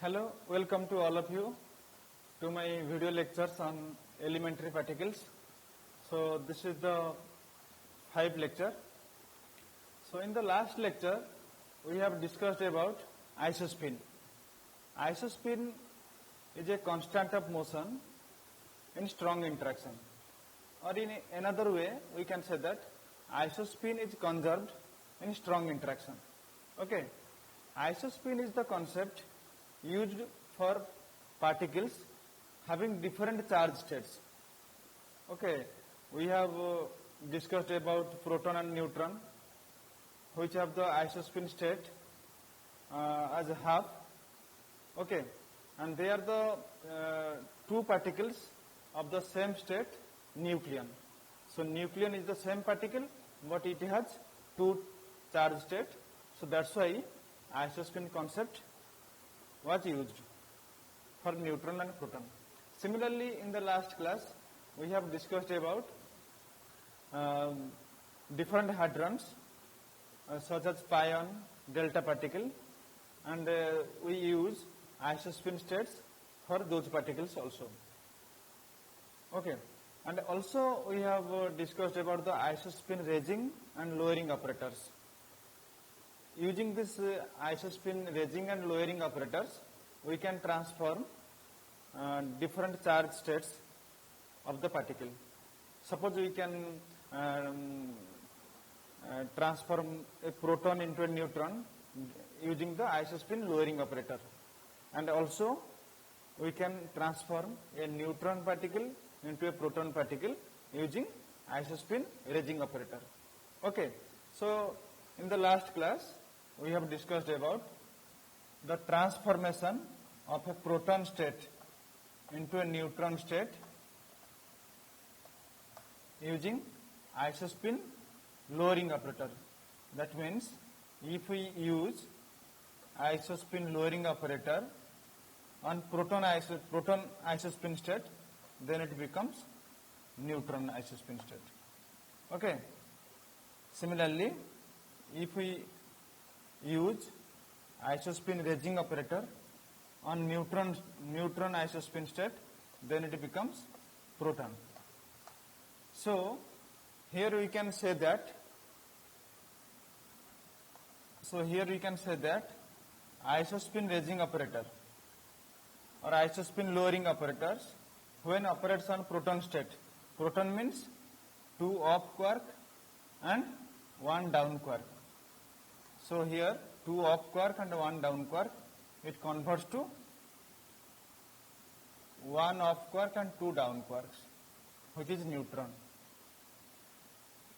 Hello, welcome to all of you to my video lectures on elementary particles. So this is the 5th lecture. So in the last lecture we have discussed about isospin. Isospin is a constant of motion in strong interaction, or in another way we can say that isospin is conserved in strong interaction. Okay, isospin is the concept used for particles having different charge states. Okay, we have discussed about proton and neutron, which have the isospin state as a half. Okay, and they are the two particles of the same state, nucleon. So nucleon is the same particle, but it has two charge state. So that's why isospin concept was used for neutron and proton. Similarly, in the last class, we have discussed about different hadrons such as pion, delta particle, and we use isospin states for those particles also. Okay, and also we have discussed about the isospin raising and lowering operators. Using this isospin raising and lowering operators, we can transform different charge states of the particle. Suppose we can transform a proton into a neutron using the isospin lowering operator, and also we can transform a neutron particle into a proton particle using isospin raising operator. Okay, so in the last class we have discussed about the transformation of a proton state into a neutron state using isospin lowering operator. That means if we use isospin lowering operator on proton isospin state, then it becomes neutron isospin state. Okay. Similarly, if we use isospin raising operator on neutron isospin state, then it becomes proton. So here we can say that isospin raising operator or isospin lowering operators, when operates on proton state, proton means 2 up quark and 1 down quark. So here 2 up quark and 1 down quark, it converts to 1 up quark and 2 down quarks, which is neutron.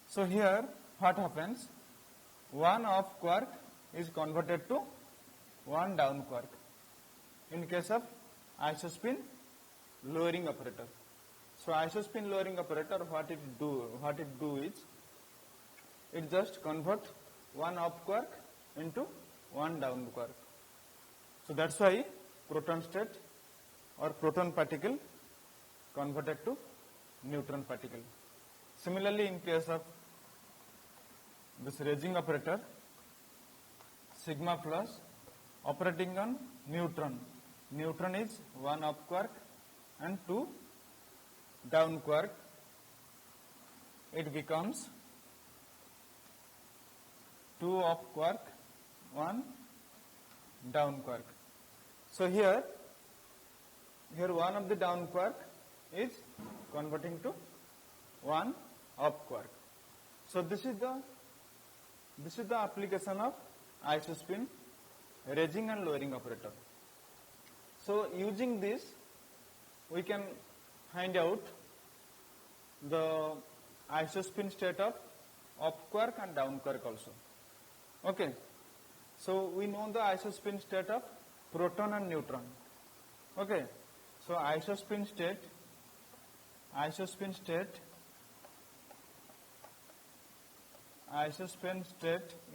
So here what happens? 1 up quark is converted to 1 down quark in case of isospin lowering operator. So isospin lowering operator, what it do is it just convert 1 up quark into 1 down quark. So that's why proton state or proton particle converted to neutron particle. Similarly, in case of this raising operator, sigma plus operating on neutron. Neutron is 1 up quark and 2 down quark. It becomes 2 up quark, 1 down quark. So here 1 of the down quark is converting to 1 up quark. So this is the application of isospin raising and lowering operator. So using this we can find out the isospin state of up quark and down quark also. Okay, so we know the isospin state of proton and neutron. Okay, so isospin state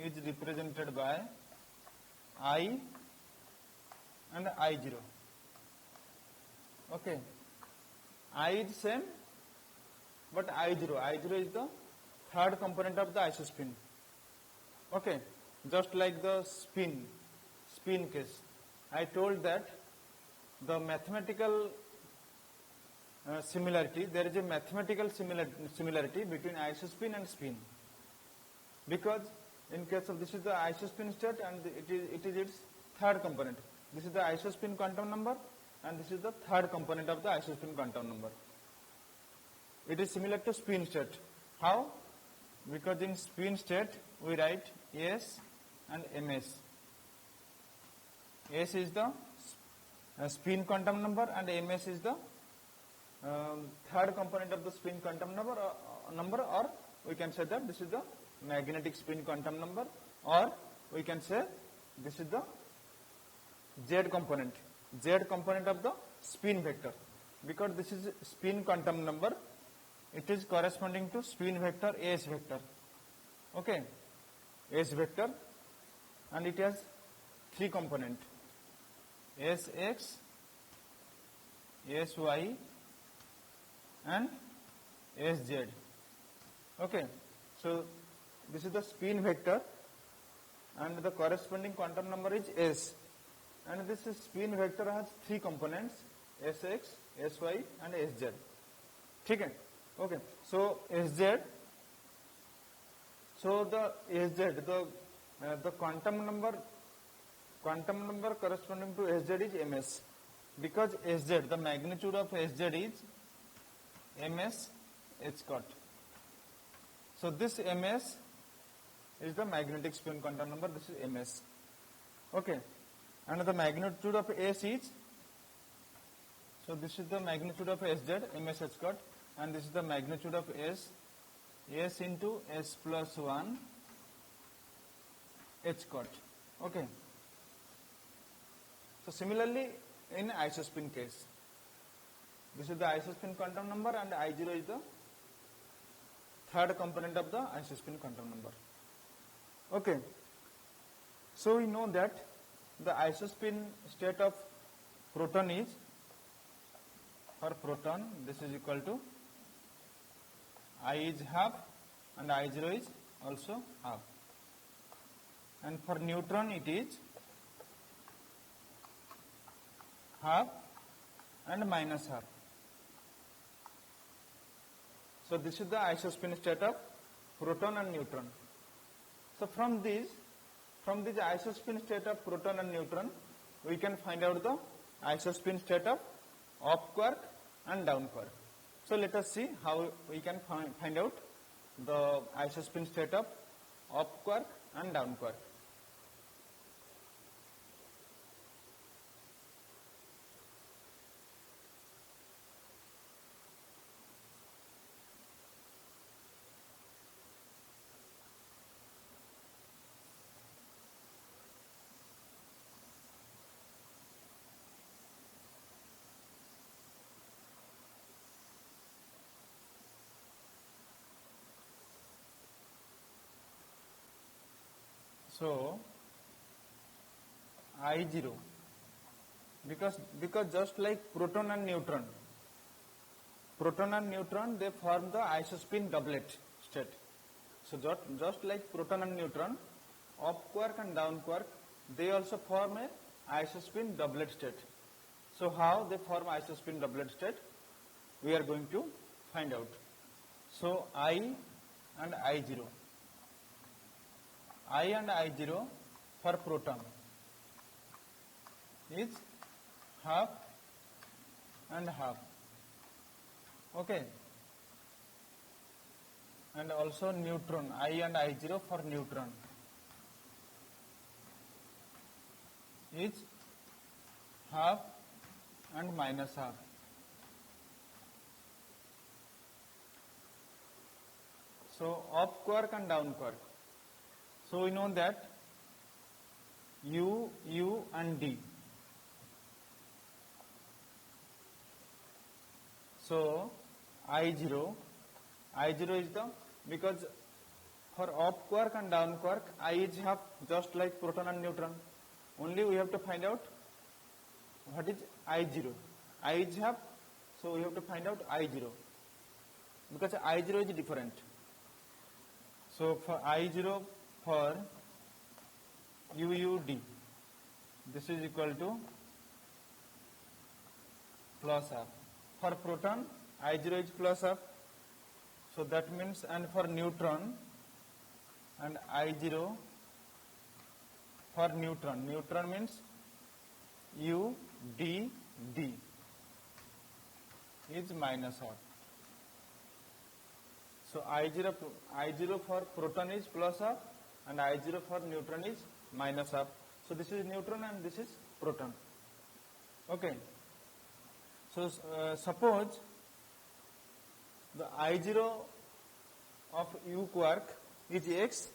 is represented by I and I0. Okay, I is same, but I0 is the third component of the isospin. Okay, just like the spin case. I told that the mathematical similarity, there is a mathematical similarity between isospin and spin, because in case of this is the isospin state and it is its third component. This is the isospin quantum number and this is the third component of the isospin quantum number. It is similar to spin state. How? Because in spin state we write S and MS. S is the spin quantum number and MS is the third component of the spin quantum number, or we can say that this is the magnetic spin quantum number, or we can say this is the Z component of the spin vector, because this is spin quantum number, it is corresponding to spin vector S vector. Okay, S vector, and it has three components: Sx, Sy and Sz. Okay, so this is the spin vector and the corresponding quantum number is S, and this spin vector has three components: Sx, Sy and Sz. Okay, so Sz, so the Sz, the quantum number corresponding to Sz is Ms, because Sz, the magnitude of Sz is Ms h cot. So this Ms is the magnetic spin quantum number, this is Ms. Okay, and the magnitude of S is, so this is the magnitude of Sz, Ms h cot, and this is the magnitude of S, S into S plus 1 h cot. Okay. So similarly in isospin case, this is the isospin quantum number and I0 is the third component of the isospin quantum number. Okay. So we know that the isospin state of proton is, for proton this is equal to I is half and I0 is also half, and for neutron it is half and minus half. So this is the isospin state of proton and neutron. So from this isospin state of proton and neutron, we can find out the isospin state of up quark and down quark. So let us see how we can find out the isospin state of up quark and down quark. So I0, because just like proton and neutron they form the isospin doublet state. So just like proton and neutron, up quark and down quark, they also form a isospin doublet state. So how they form isospin doublet state, we are going to find out. So I and I0 for proton is half and half. Okay, and also neutron, I and I0 for neutron is half and minus half. So up quark and down quark. So we know that U and D. So I0 is the, because for up quark and down quark, I is half, just like proton and neutron. Only we have to find out what is I0. I is half, so we have to find out I0, because I0 is different. So for I0 for UUD, this is equal to plus half. For proton, I0 is plus half. So that means, and for neutron, and I0 for neutron. Neutron means U D D is minus half. So I0 for proton is plus half and I0 for neutron is minus half. So this is neutron and this is proton. Okay. So suppose the I0 of U quark is X.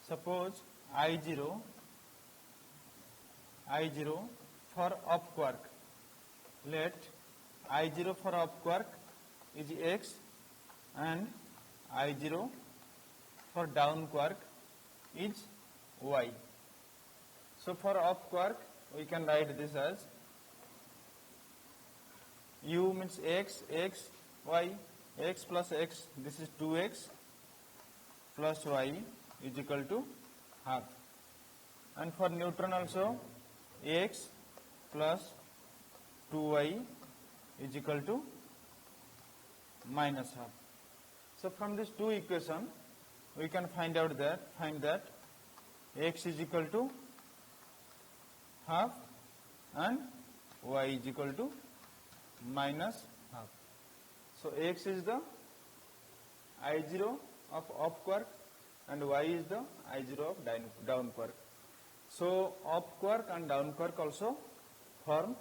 Suppose I0 for up quark. Let I0 for up quark is X and I0 for down quark is Y. So for up quark we can write this as U means X, Y, X plus X, this is 2X plus Y is equal to half. And for neutron also X plus 2Y is equal to minus half. So from these two equations we can find that X is equal to half and Y is equal to minus half. So X is the I0 of up quark and Y is the I0 of down quark. So up quark and down quark also form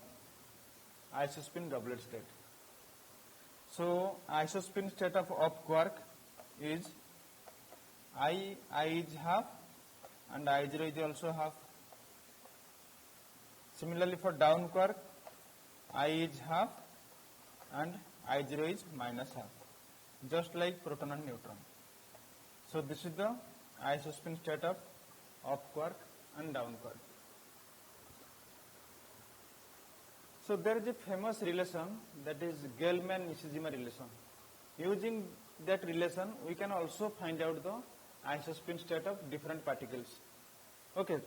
isospin doublet state. So isospin state of up quark is I is half and I0 is also half. Similarly for down quark, I is half and I0 is minus half, just like proton and neutron. So this is the isospin state of up quark and down quark. So there is a famous relation, that is Gell-Mann-Nishijima relation. Using that relation we can also find out the isospin state of different particles. Okay,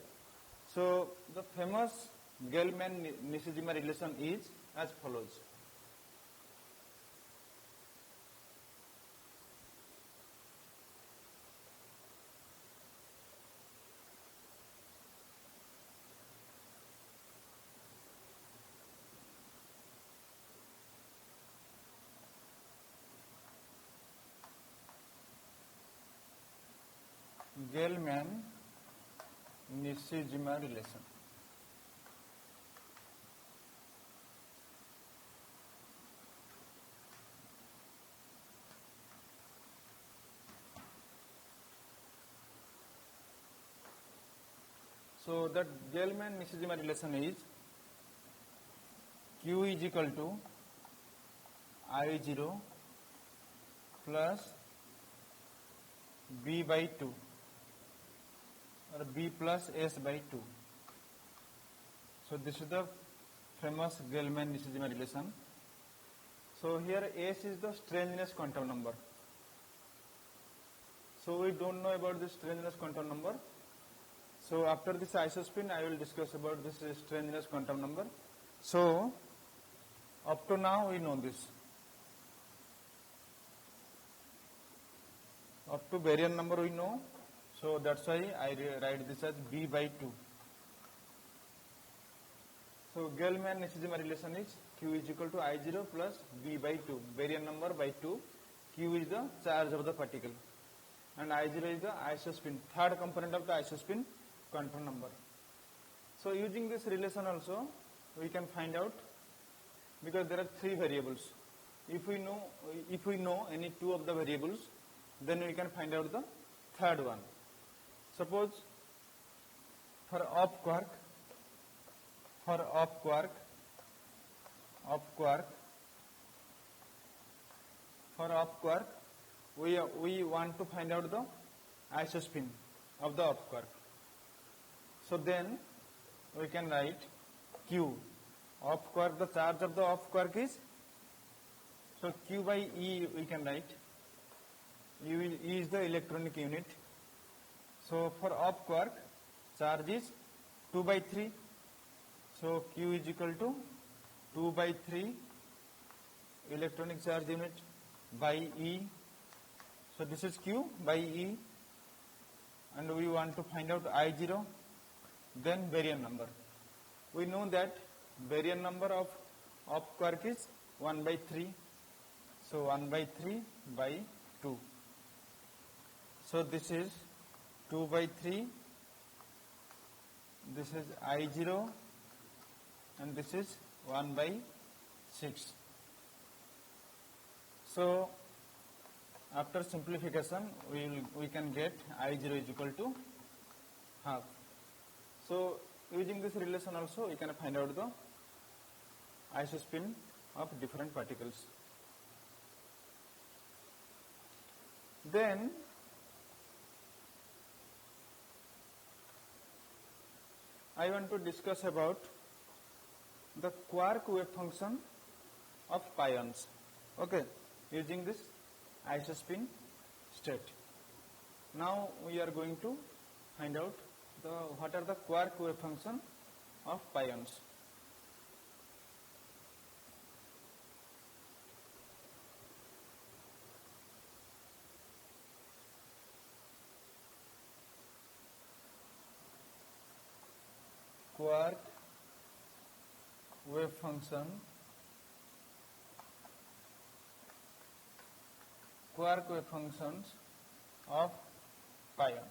so the famous Gell-Mann-Nishijima relation is as follows. Gell-Mann-Nishijima relation. So that Gell-Mann-Nishijima relation is Q is equal to I0 plus B by 2 or B plus S by 2. So this is the famous Gell-Mann-Nishijima relation. So here S is the strangeness quantum number. So we don't know about this strangeness quantum number. So after this isospin I will discuss about this strangeness quantum number. So up to now we know this. Up to baryon number we know, so that's why I write this as B by 2. So Gell-Mann-Nishijima relation is Q is equal to I0 plus B by 2, baryon number by 2. Q is the charge of the particle and I0 is the isospin, third component of the isospin quantum number. So using this relation also we can find out, because there are three variables. If we know any two of the variables, then we can find out the third one. Suppose for up quark we want to find out the isospin of the up quark. So then we can write Q. Up quark, the charge of the up quark is, so Q by E we can write. E is the electronic unit. So for up quark, charge is 2 by 3. So Q is equal to 2 by 3 electronic charge unit by E. So this is Q by E, and we want to find out I0, then baryon number. We know that baryon number of quark is 1 by 3. So 1 by 3 by 2. So this is 2 by 3. This is I0, and this is 1 by 6. So after simplification, we can get I0 is equal to half. So using this relation also, we can find out the isospin of different particles. Then I want to discuss about the quark wave function of pions. Okay, using this isospin state. Now we are going to find out what are the quark wave function of pions. Quark wave function functions of pion.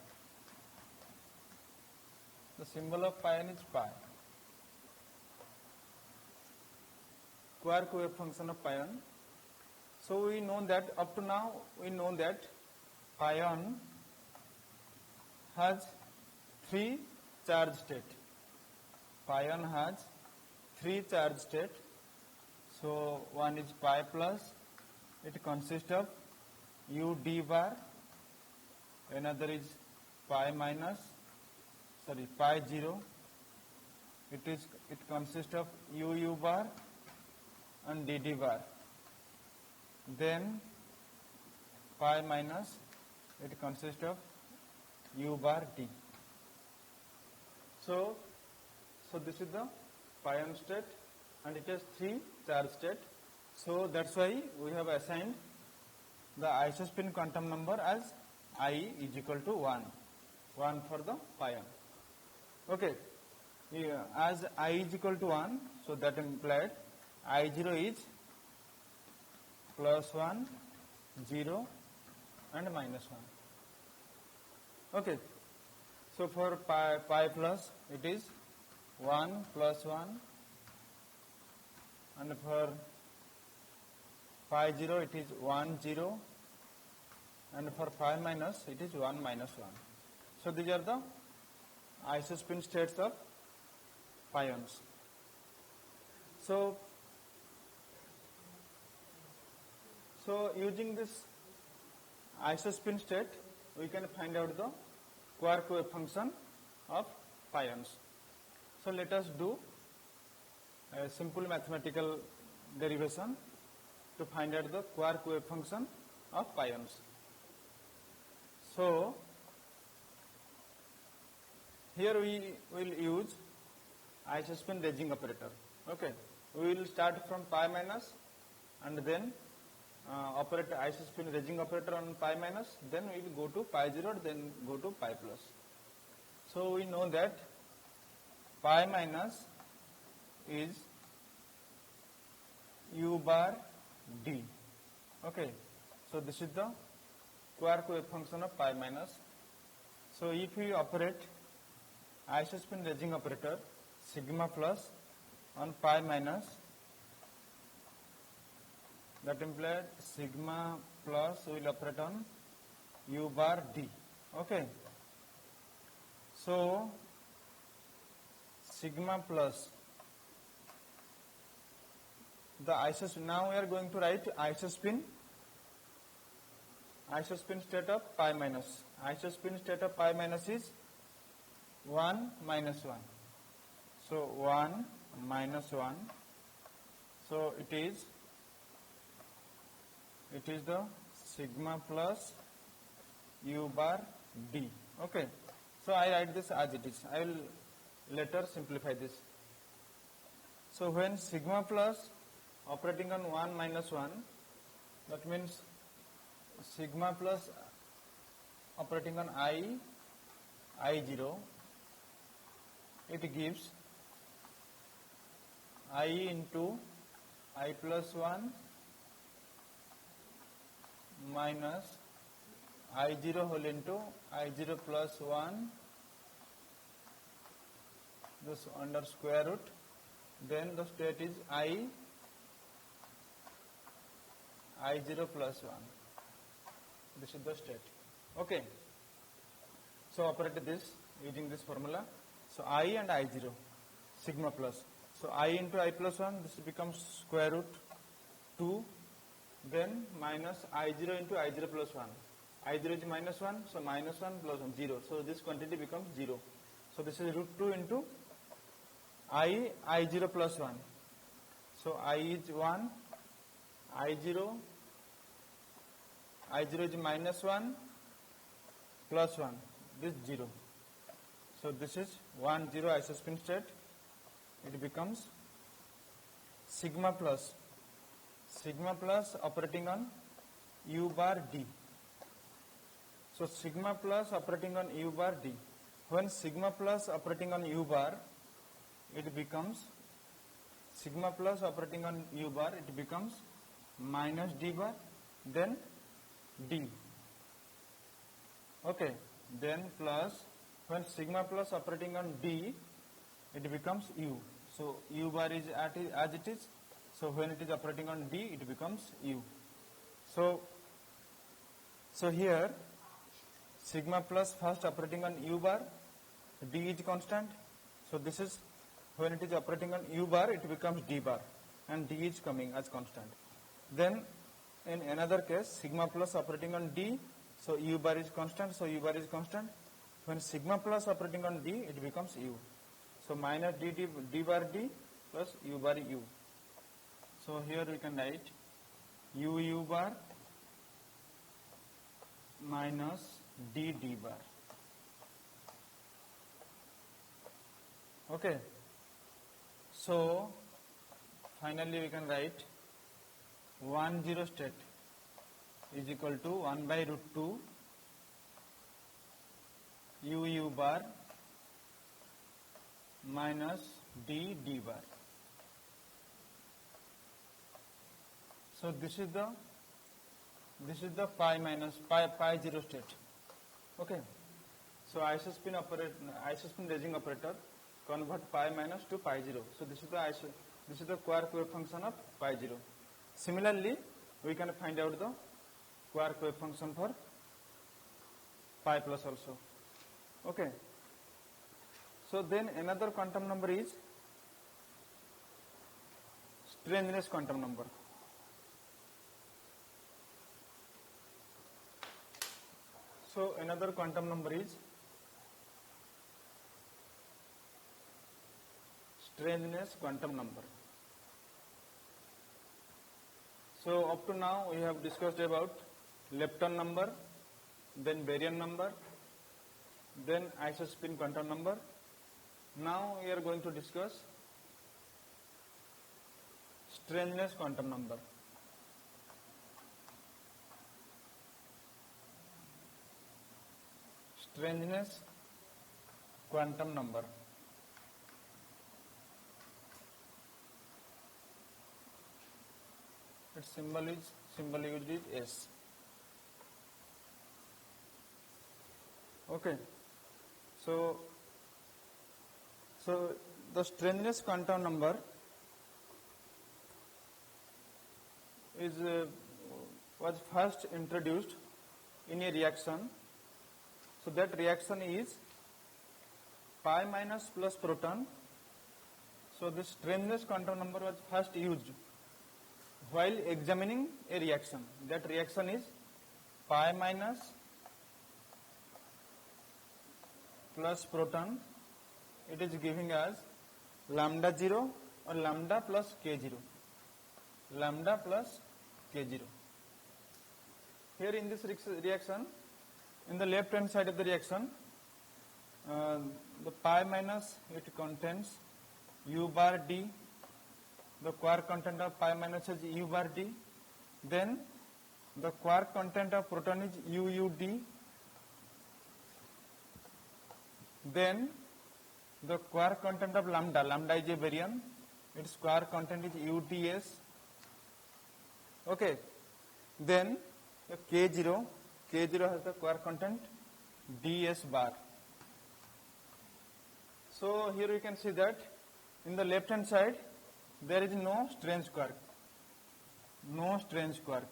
The symbol of pion is pi. Quark wave function of pion. So we know that up to now we know that pion has 3 charge state. Pion has 3 charge state. So one is pi plus, it consists of u d bar, another is pi minus, pi 0, it consists of u bar and d bar. Then pi minus, it consists of u bar d. So this is the pion state, and it has 3 charge state. So that's why we have assigned the isospin quantum number as I is equal to 1 for the pion. Okay, as I is equal to 1, so that implied I0 is plus 1, 0 and minus 1. Okay, so for pi plus it is 1 plus 1, and for pi 0 it is 1 0, and for pi minus it is 1 minus 1. So these are the isospin states of pions. So using this isospin state, we can find out the quark wave function of pions. So let us do a simple mathematical derivation to find out the quark wave function of pions. So here we will use isospin Raging operator. Okay, we will start from pi minus and then operate isospin Raging operator on pi minus, then we will go to pi 0, then go to pi plus. So we know that pi minus is u bar d. Okay, so this is the quark wave function of pi minus. So if we operate isospin Raging operator sigma plus on pi minus, that implies sigma plus will operate on u bar d. Okay, so sigma plus the isospin. Now we are going to write isospin state of pi minus. Isospin state of pi minus is 1 minus 1. So 1 minus 1. So it is the sigma plus u bar d. Okay, so I write this as it is. I will later simplify this. So when sigma plus operating on 1 minus 1, that means sigma plus operating on I0, it gives I into I plus 1 minus I0 whole into I0 plus 1, this under square root, then the state is I0 plus 1. This is the state. Okay. So operate this using this formula. So I and I0, sigma plus. So I into I plus 1, this becomes square root 2, then minus I0 into I0 plus 1. I0 is minus 1, so minus 1 plus 1, 0. So this quantity becomes 0. So this is root 2 into I0 plus 1. So I is 1, I0 is minus 1 plus 1, this 0. So this is 1, 0 isospin state. It becomes sigma plus operating on U bar D. So sigma plus operating on U bar D. When sigma plus operating on U bar, it becomes sigma plus operating on U bar, it becomes minus D bar, then D. Okay, then plus, when sigma plus operating on D, it becomes U. So U bar is as it is. So when it is operating on D, it becomes U. So here sigma plus first operating on U bar, D is constant. So this is when it is operating on U bar, it becomes D bar, and D is coming as constant. Then in another case, sigma plus operating on D, so U bar is constant, so U bar is constant. When sigma plus operating on D, it becomes U. So minus D bar D plus U bar U. So here we can write U bar minus D bar. Okay. So finally we can write 1, 0 state is equal to 1 by root 2 U bar minus D bar. So this is the pi minus pi 0 state. Okay. So isospin raising operator convert pi minus to pi 0. So this is the quark wave function of pi 0. Similarly, we can find out the quark wave function for pi plus also. Okay. So then another quantum number is strangeness quantum number. So another quantum number is strangeness quantum number. So up to now we have discussed about lepton number, then baryon number, then isospin quantum number. Now we are going to discuss strangeness quantum number. Strangeness quantum number. Its symbol used is S. Okay. So the strangeness quantum number was first introduced in a reaction. So that reaction is pi minus plus proton. So this strangeness quantum number was first used while examining a reaction. That reaction is pi minus plus proton. It is giving us lambda 0 or lambda plus k0. Lambda plus k0. Here in this reaction, in the left hand side of the reaction, the pi minus, it contains U bar D the quark content of pi minus is U bar d. Then the quark content of proton is UUD. Then the quark content of lambda, lambda is a baryon, its quark content is UTS. Okay. Then the K0 has the quark content DS bar. So here you can see that in the left hand side there is no strange quark. No strange quark.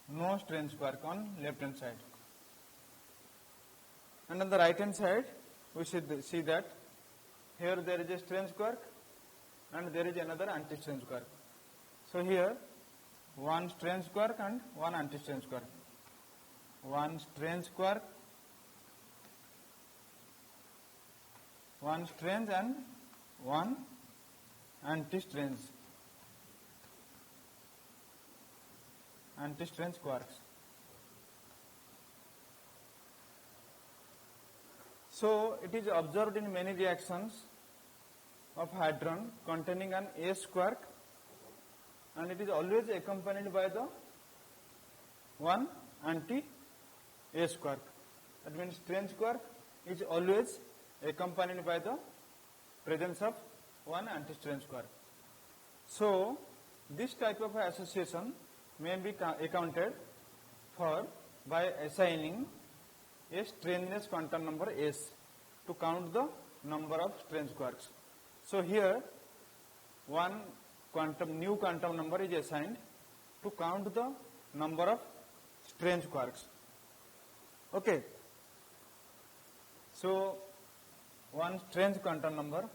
No strange quark on left hand side. And on the right hand side we should see that here there is a strange quark and there is another anti-strange quark. So here one strange quark and one anti-strange quark. One strange quark, one strange and one anti-strange quarks. So it is observed in many reactions of hadron containing an S quark, and it is always accompanied by the one anti-S quark. That means strange quark is always accompanied by the presence of one anti-strange quark. So this type of association may be accounted for by assigning a strangeness quantum number S to count the number of strange quarks. So here one new quantum number is assigned to count the number of strange quarks. Okay. So one strange quantum number.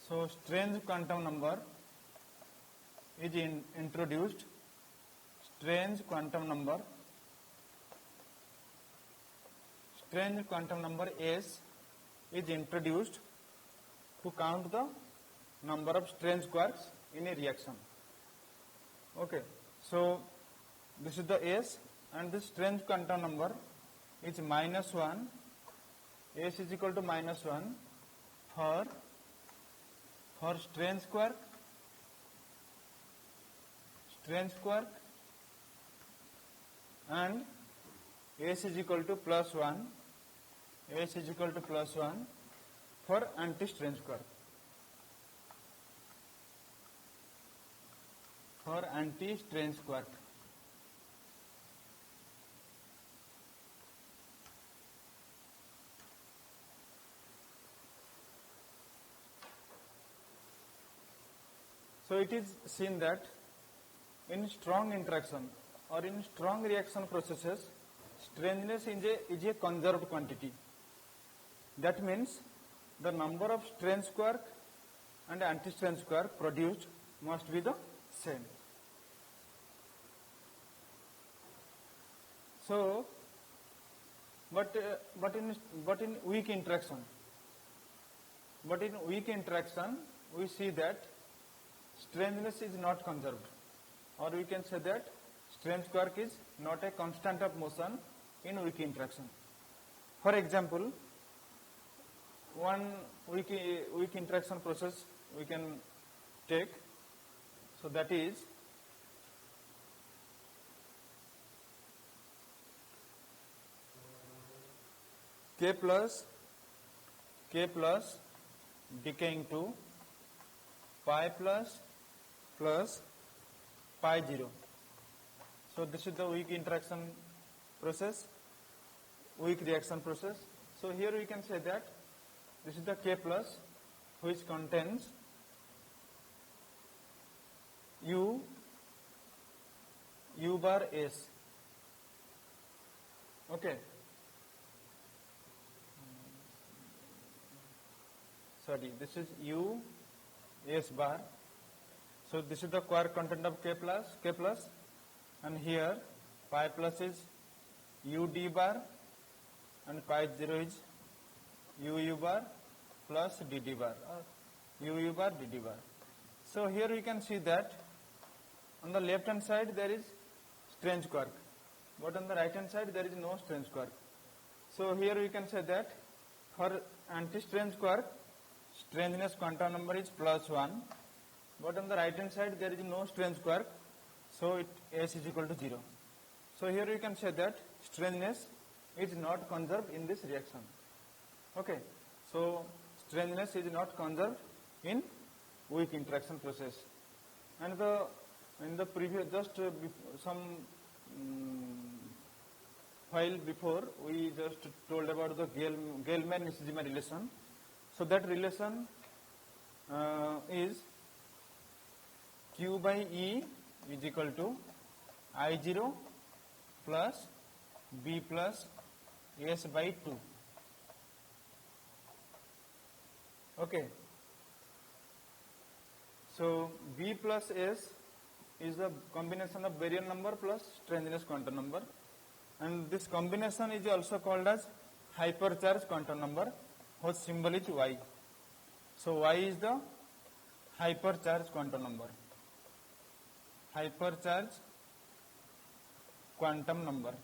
So strange quantum number is introduced. Strange quantum number S is introduced to count the number of strange quarks in a reaction. Okay. So this is the S, and this strange quantum number is -1. S is equal to -1 for strange quark, and S is equal to +1. S is equal to +1 for anti-strange quark. For anti-strange quark. So it is seen that in strong interaction or in strong reaction processes, strangeness is a conserved quantity. That means the number of strange quark and anti-strange quark produced must be the same. So, but in weak interaction, we see that strangeness is not conserved, or we can say that strange quark is not a constant of motion in weak interaction. For example, one weak interaction process we can take. So that is K plus decaying to pi plus pi 0. So this is the weak interaction process, weak reaction process. So here we can say that this is the K plus, which contains U bar S. Okay. Sorry, this is U S bar. So this is the quark content of K plus, and here pi plus is UD bar and pi 0 is UU bar plus DD bar, or UU bar DD bar. So here we can see that on the left hand side there is strange quark, but on the right hand side there is no strange quark. So here we can say that for anti-strange quark, strangeness quantum number is +1, but on the right hand side there is no strange quark, so S is equal to 0. So here you can say that strangeness is not conserved in this reaction. Okay, so strangeness is not conserved in weak interaction process. And in the previous some while before we just told about the Gell-Mann-Nishijima relation. So that relation is Q by E is equal to I0 plus B plus S by 2. Okay. So B plus S is a combination of baryon number plus strangeness quantum number, and this combination is also called as hypercharge quantum number, whose symbol is Y. So Y is the hypercharge quantum number. Hypercharge quantum number.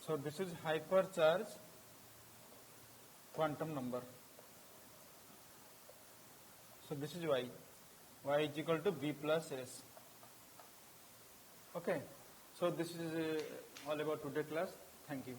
So this is hypercharge quantum number. So this is Y. Y is equal to B plus S. Okay. So this is all about today's class. Thank you.